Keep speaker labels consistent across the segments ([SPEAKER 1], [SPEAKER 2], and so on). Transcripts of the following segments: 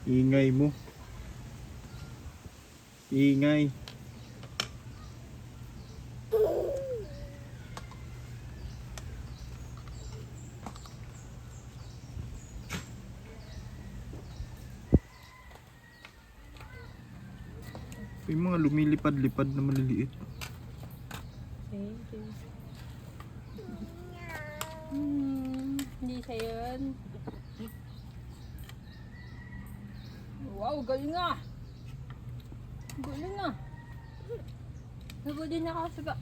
[SPEAKER 1] Ingay mo. Ingay. Yung mga lumilipad-lipad na maliliit.
[SPEAKER 2] Thank you. Hindi siya yun. Wow, galing nga! Galing nga! Nagod din ako sa ba?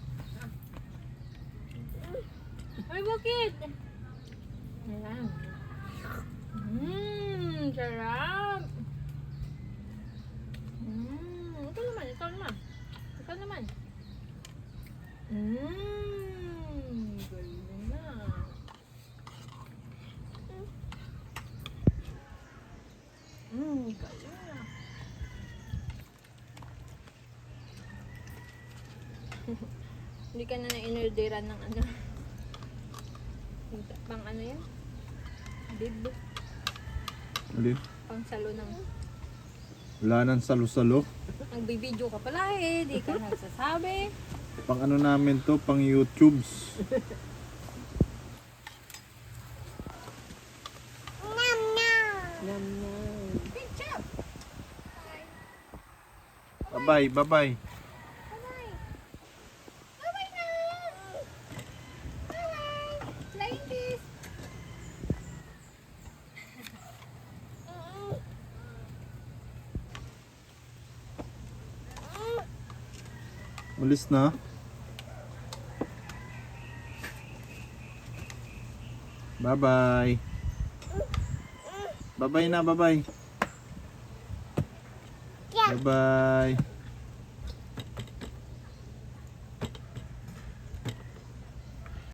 [SPEAKER 2] Ay, bakit? Ayan. Sarap! Ito naman, ito naman. Ito naman. Galing na. Galing na. Hindi ka na na-inorderan ng ano. Pang ano yan? Bib.
[SPEAKER 1] Alin?
[SPEAKER 2] Pang salo ng...
[SPEAKER 1] Wala nang salo-salo.
[SPEAKER 2] Nagbibideo ka pala eh. Di ka nagsasabi.
[SPEAKER 1] Pang ano namin to, pang YouTubes.
[SPEAKER 2] Nam nam. Picture!
[SPEAKER 1] Bye-bye, bye-bye.
[SPEAKER 2] Bye-bye na! Bye-bye! Flying kiss!
[SPEAKER 1] Ulis na. Bye-bye. Bye-bye na, bye-bye. Bye-bye.